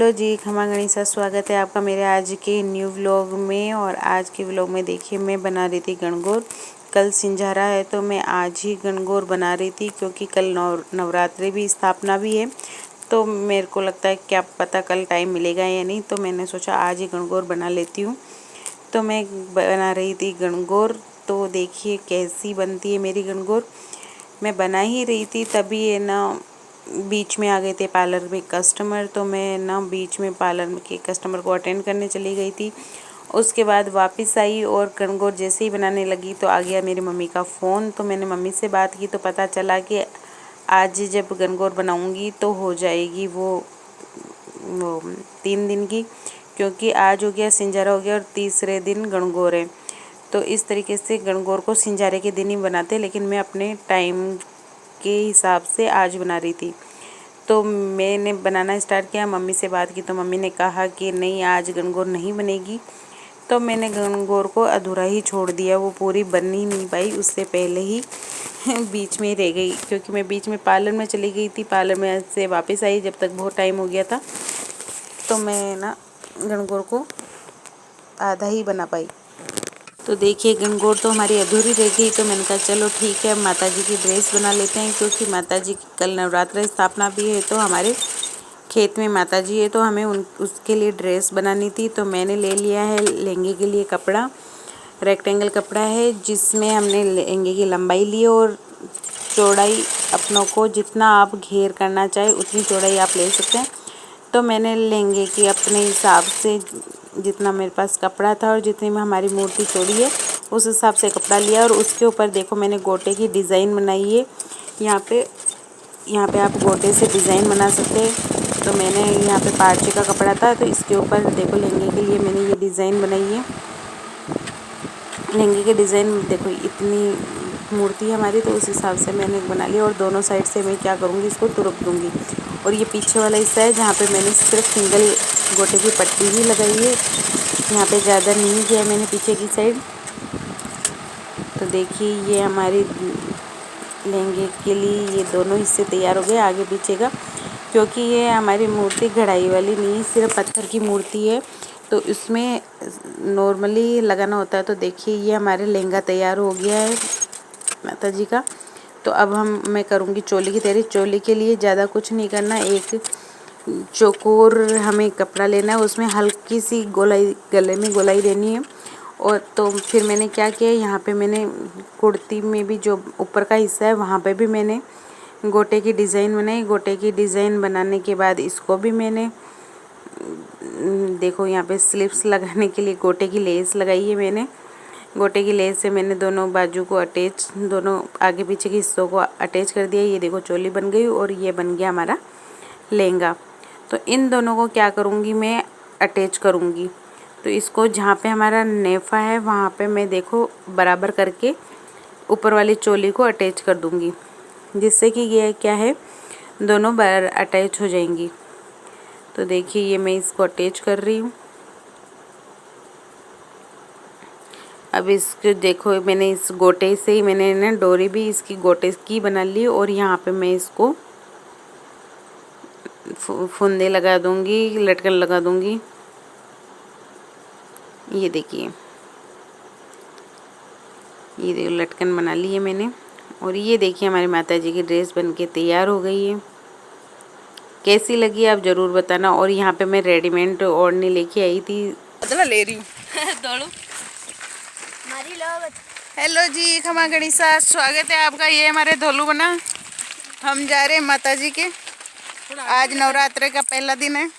Hello जी, खमा गणिसा, स्वागत है आपका मेरे आज के न्यू व्लॉग में। और आज के व्लॉग में देखिए मैं बना रही थी गणगौर। कल सिंझारा है तो मैं आज ही गणगौर बना रही थी, क्योंकि कल नवरात्रि भी, स्थापना भी है। तो मेरे को लगता है क्या पता कल टाइम मिलेगा या नहीं, तो मैंने सोचा आज ही गणगौर बना लेती हूँ। तो मैं बना रही थी गणगौर। तो देखिए कैसी बनती है मेरी गणगौर। मैं बना ही रही थी तभी ये ना बीच में आ गए थे पार्लर में कस्टमर। तो मैं ना बीच में पार्लर के कस्टमर को अटेंड करने चली गई थी। उसके बाद वापस आई और गणगौर जैसे ही बनाने लगी तो आ गया मेरी मम्मी का फ़ोन। तो मैंने मम्मी से बात की तो पता चला कि आज जब गणगौर बनाऊंगी तो हो जाएगी वो 3 दिन की, क्योंकि आज हो गया सिंजारा हो गया और तीसरे दिन गणगौर है। तो इस तरीके से गणगौर को सिंजारे के दिन ही बनाते, लेकिन मैं अपने टाइम के हिसाब से आज बना रही थी। तो मैंने बनाना स्टार्ट किया, मम्मी से बात की तो मम्मी ने कहा कि नहीं आज गणगौर नहीं बनेगी। तो मैंने गणगौर को अधूरा ही छोड़ दिया, वो पूरी बन ही नहीं पाई, उससे पहले ही बीच में रह गई, क्योंकि मैं बीच में पार्लर में चली गई थी। पार्लर में से वापस आई जब तक बहुत टाइम हो गया था, तो मैं ना गणगौर को आधा ही बना पाई। तो देखिए गणगौर तो हमारी अधूरी रह गई। तो मैंने कहा चलो ठीक है, अब माता जी की ड्रेस बना लेते हैं, क्योंकि माता जी की कल नवरात्र स्थापना भी है। तो हमारे खेत में माता जी है तो हमें उसके लिए ड्रेस बनानी थी। तो मैंने ले लिया है लहंगे के लिए कपड़ा। रेक्टेंगल कपड़ा है जिसमें हमने लहंगे की लंबाई ली और चौड़ाई अपनों को जितना आप घेर करना चाहे उतनी चौड़ाई आप ले सकते हैं। तो मैंने लहंगे की अपने हिसाब से जितना मेरे पास कपड़ा था और जितनी में हमारी मूर्ति चौड़ी है उस हिसाब से कपड़ा लिया। और उसके ऊपर देखो मैंने गोटे की डिज़ाइन बनाई है। यहाँ पे आप गोटे से डिज़ाइन बना सकते हैं। तो मैंने यहाँ पे पार्चे का कपड़ा था, तो इसके ऊपर देखो लहंगे के लिए मैंने ये डिज़ाइन बनाई है। लहंगे के डिज़ाइन देखो इतनी मूर्ति है हमारी, तो उस हिसाब से मैंने बना लिया। और दोनों साइड से मैं क्या करूँगी, इसको तुरप दूँगी। और ये पीछे वाला हिस्सा है जहाँ पे मैंने सिर्फ सिंगल गोटे की पट्टी ही लगाई है, यहाँ पे ज़्यादा नहीं किया मैंने पीछे की साइड। तो देखिए ये हमारी लहंगे के लिए ये दोनों हिस्से तैयार हो गए, आगे पीछे का, क्योंकि ये हमारी मूर्ति घड़ाई वाली नहीं, सिर्फ पत्थर की मूर्ति है, तो इसमें नॉर्मली लगाना होता है। तो देखिए ये हमारे लहंगा तैयार हो गया है माता जी का। तो अब मैं करूँगी चोली की तैयारी। चोली के लिए ज़्यादा कुछ नहीं करना, एक चौकोर हमें कपड़ा लेना है, उसमें हल्की सी गोलाई, गले में गोलाई देनी है। और तो फिर मैंने क्या किया, यहाँ पे मैंने कुर्ती में भी जो ऊपर का हिस्सा है वहाँ पे भी मैंने गोटे की डिज़ाइन बनाई। गोटे की डिज़ाइन बनाने के बाद इसको भी मैंने देखो यहाँ पे स्लिप्स लगाने के लिए गोटे की लेस लगाई है मैंने। गोटे की लेस से मैंने दोनों बाजू को अटैच, दोनों आगे पीछे के हिस्सों को अटैच कर दिया। ये देखो चोली बन गई और ये बन गया हमारा लहंगा। तो इन दोनों को क्या करूँगी, मैं अटैच करूँगी। तो इसको जहाँ पे हमारा नेफा है वहाँ पे मैं देखो बराबर करके ऊपर वाली चोली को अटैच कर दूँगी, जिससे कि ये क्या है दोनों बार अटैच हो जाएंगी। तो देखिए ये मैं इसको अटैच कर रही हूँ। अब इसको देखो मैंने इस गोटे से ही मैंने ना डोरी भी इसकी गोटे की बना ली, और यहाँ पे मैं इसको फुंदे लगा दूँगी, लटकन लगा दूँगी। ये देखिए ये लटकन बना ली है मैंने। और ये देखिए हमारी माता जी की ड्रेस बनके तैयार हो गई है। कैसी लगी आप ज़रूर बताना। और यहाँ पे मैं रेडीमेड ओढ़नी लेके आई थी, ले रही हूँ हेलो जी, खमा गणिसा, स्वागत है आपका। ये हमारे धोलू बना, हम जा रहे हैं माता जी के, आज नवरात्र का पहला दिन है।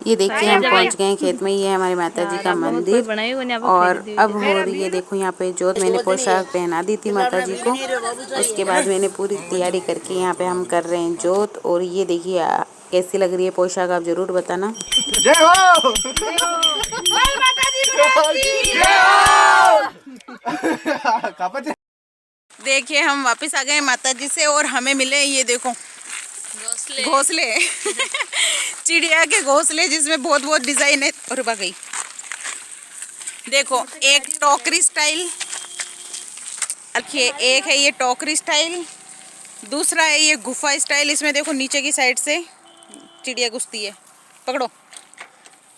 ये देखिए हम पहुंच गए हैं खेत में। ये है हमारी माता जी का मंदिर। और अब हो रही है देखो यहाँ पे जोत। मैंने पोशाक पहना दी थी माता जी को, उसके बाद मैंने पूरी तैयारी करके यहाँ पे हम कर रहे हैं जोत। और ये देखिए कैसी लग रही है पोशाक, आप जरूर बताना। देखिए हम वापस आ गए माता जी से और हमें मिले ये देखो घोंसले चिड़िया के घोंसले, जिसमें बहुत बहुत डिजाइन है। और गई देखो, एक टोकरी स्टाइल रखिए, एक है ये टोकरी स्टाइल, दूसरा है ये गुफा स्टाइल। इसमें देखो नीचे की साइड से चिड़िया घुसती है, पकड़ो।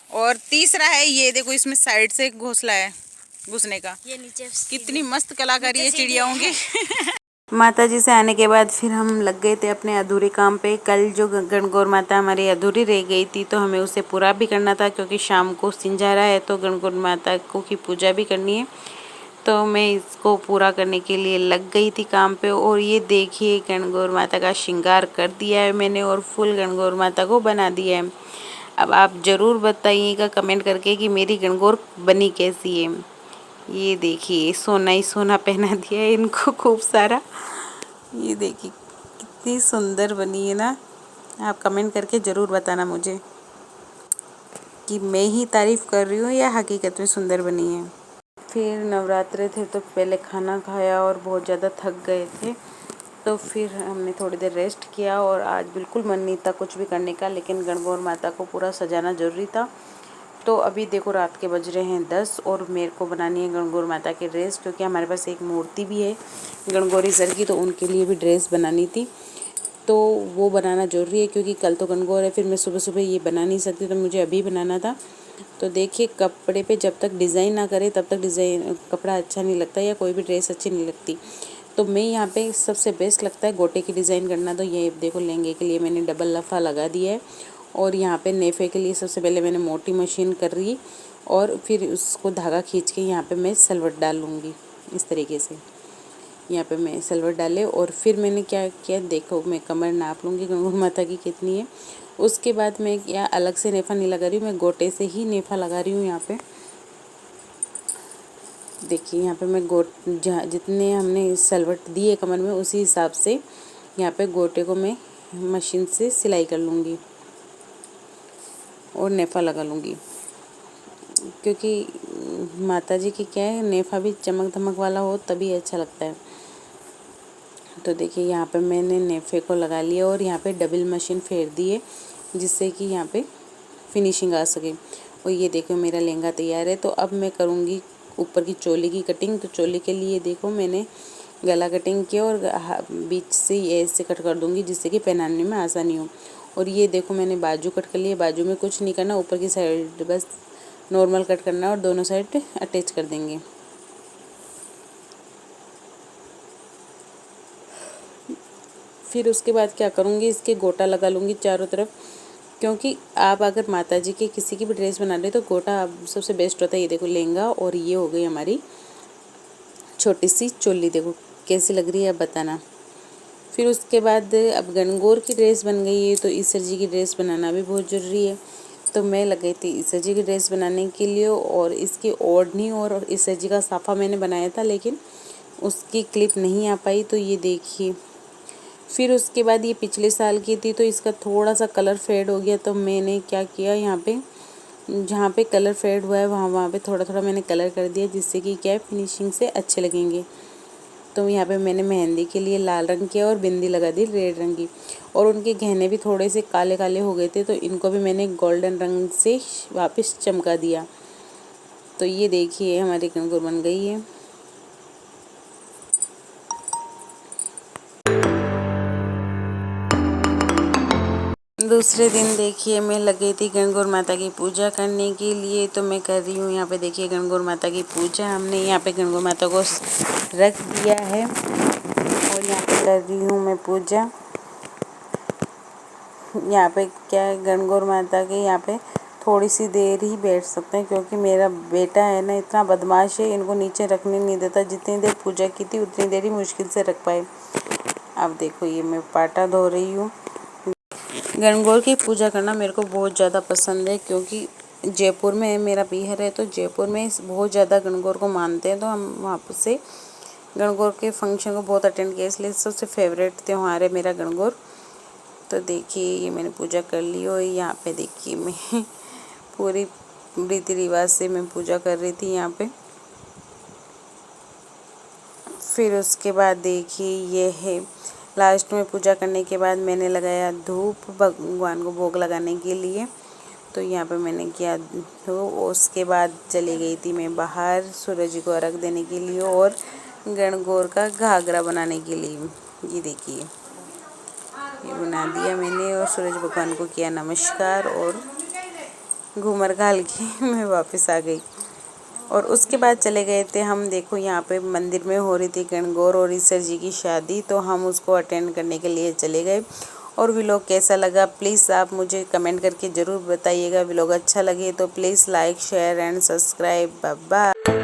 और तीसरा है ये देखो, इसमें साइड से घोंसला है घुसने का। ये नीचे कितनी मस्त कलाकारी है चिड़ियाओं की। माता जी से आने के बाद फिर हम लग गए थे अपने अधूरे काम पे। कल जो गणगौर माता हमारी अधूरी रह गई थी तो हमें उसे पूरा भी करना था, क्योंकि शाम को सिंजारा है तो गणगौर माता को की पूजा भी करनी है। तो मैं इसको पूरा करने के लिए लग गई थी काम पे। और ये देखिए गणगौर माता का श्रृंगार कर दिया है मैंने और फुल गणगौर माता को बना दिया है। अब आप ज़रूर बताइएगा कमेंट करके कि मेरी गणगौर बनी कैसी है। ये देखिए सोना ही सोना पहना दिया है इनको खूब सारा। ये देखिए कितनी सुंदर बनी है ना। आप कमेंट करके ज़रूर बताना मुझे कि मैं ही तारीफ़ कर रही हूँ या हकीकत में सुंदर बनी है। फिर नवरात्रे थे तो पहले खाना खाया और बहुत ज़्यादा थक गए थे, तो फिर हमने थोड़ी देर रेस्ट किया। और आज बिल्कुल मन नहीं था कुछ भी करने का, लेकिन गणगौर माता को पूरा सजाना ज़रूरी था। तो अभी देखो रात के बज रहे हैं 10 और मेरे को बनानी है गणगौर माता की ड्रेस, क्योंकि हमारे पास एक मूर्ति भी है गणगौरी सर की, तो उनके लिए भी ड्रेस बनानी थी। तो वो बनाना ज़रूरी है क्योंकि कल तो गणगौर है, फिर मैं सुबह सुबह ये बना नहीं सकती, तो मुझे अभी बनाना था। तो देखिए कपड़े पे जब तक डिज़ाइन ना करे तब तक डिज़ाइन कपड़ा अच्छा नहीं लगता या कोई भी ड्रेस अच्छी नहीं लगती। तो मैं यहाँ पे सबसे बेस्ट लगता है गोटे की डिज़ाइन करना। तो ये देखो लहंगे के लिए मैंने डबल लफा लगा दिया है। और यहाँ पे नेफे के लिए सबसे पहले मैंने मोटी मशीन कर रही और फिर उसको धागा खींच के यहाँ पे मैं सलवट डाल लूँगी। इस तरीके से यहाँ पे मैं सलवट डाले और फिर मैंने क्या किया, देखो मैं कमर नाप लूँगी गणगौर माता की कितनी है। उसके बाद मैं यहाँ अलग से नेफा नहीं लगा रही हूँ, मैं गोटे से ही नेफा लगा रही हूँ। यहाँ पे देखिए यहाँ पे मैं जहाँ जितने हमने सलवट दी है कमर में उसी हिसाब से यहाँ पे गोटे को मैं मशीन से सिलाई कर लूँगी और नेफा लगा लूँगी, क्योंकि माता जी की क्या है नेफा भी चमक धमक वाला हो तभी अच्छा लगता है। तो देखिए यहाँ पे मैंने नेफे को लगा लिया और यहाँ पे डबल मशीन फेर दी है जिससे कि यहाँ पे फिनिशिंग आ सके। और ये देखो मेरा लहंगा तैयार है। तो अब मैं करूँगी ऊपर की चोली की कटिंग। तो चोली के लिए देखो मैंने गला कटिंग किया और बीच से ऐसे कट कर दूँगी जिससे कि पहनाने में आसानी हो। और ये देखो मैंने बाजू कट कर लिया। बाजू में कुछ नहीं करना, ऊपर की साइड बस नॉर्मल कट करना और दोनों साइड अटैच कर देंगे। फिर उसके बाद क्या करूँगी, इसके गोटा लगा लूँगी चारों तरफ, क्योंकि आप अगर माता जी के किसी की भी ड्रेस बना रहे तो गोटा सबसे बेस्ट होता है। ये देखो लहंगा और ये हो गई हमारी छोटी सी चोली, देखो कैसी लग रही है अब बताना। फिर उसके बाद अब गणगौर की ड्रेस बन गई है तो ईसर जी की ड्रेस बनाना भी बहुत ज़रूरी है। तो मैं लग गई थी ईसर जी की ड्रेस बनाने के लिए और इसकी ओढ़नी और ईसर जी का साफ़ा मैंने बनाया था, लेकिन उसकी क्लिप नहीं आ पाई। तो ये देखिए फिर उसके बाद ये पिछले साल की थी तो इसका थोड़ा सा कलर फेड हो गया। तो मैंने क्या किया, यहाँ पे जहाँ पे कलर फेड हुआ है वहाँ पे थोड़ा थोड़ा मैंने कलर कर दिया, जिससे कि क्या है फिनिशिंग से अच्छे लगेंगे। तो यहाँ पे मैंने मेहंदी के लिए लाल रंग किया और बिंदी लगा दी रेड रंग की। और उनके गहने भी थोड़े से काले काले हो गए थे तो इनको भी मैंने गोल्डन रंग से वापस चमका दिया। तो ये देखिए हमारी गणगौर बन गई है। दूसरे दिन देखिए मैं लगी थी गणगौर माता की पूजा करने के लिए। तो मैं कर रही हूँ यहाँ पे देखिए गणगौर माता की पूजा। हमने यहाँ पे गणगौर माता को रख दिया है और यहाँ पे कर रही हूँ मैं पूजा। यहाँ पे क्या है, गणगौर माता के यहाँ पे थोड़ी सी देर ही बैठ सकते हैं, क्योंकि मेरा बेटा है ना इतना बदमाश है, इनको नीचे रखने नहीं देता। जितनी देर पूजा की थी उतनी देर ही मुश्किल से रख पाए। अब देखो ये मैं पाटा धो रही हूँ। गणगौर की पूजा करना मेरे को बहुत ज़्यादा पसंद है, क्योंकि जयपुर में मेरा पीहर है तो जयपुर में बहुत ज़्यादा गणगौर को मानते हैं। तो हम वहाँ से गणगौर के फंक्शन को बहुत अटेंड किया, इसलिए सबसे फेवरेट त्यौहार है मेरा गणगौर। तो देखिए ये मैंने पूजा कर ली और यहाँ पे देखिए मैं पूरी रीति रिवाज से मैं पूजा कर रही थी यहाँ पे। फिर उसके बाद देखिए ये है लास्ट में पूजा करने के बाद मैंने लगाया धूप भगवान को भोग लगाने के लिए। तो यहाँ पे मैंने किया धूप। उसके बाद चली गई थी मैं बाहर सूरज को अर्घ देने के लिए और गणगौर का घाघरा बनाने के लिए। ये देखिए ये बना दिया मैंने और सूरज भगवान को किया नमस्कार और घूमर घाल के मैं वापस आ गई। और उसके बाद चले गए थे हम, देखो यहाँ पे मंदिर में हो रही थी गणगौर और ईश्वर जी की शादी, तो हम उसको अटेंड करने के लिए चले गए। और व्लॉग कैसा लगा प्लीज़ आप मुझे कमेंट करके ज़रूर बताइएगा। व्लॉग अच्छा लगे तो please like share and subscribe. Bye bye.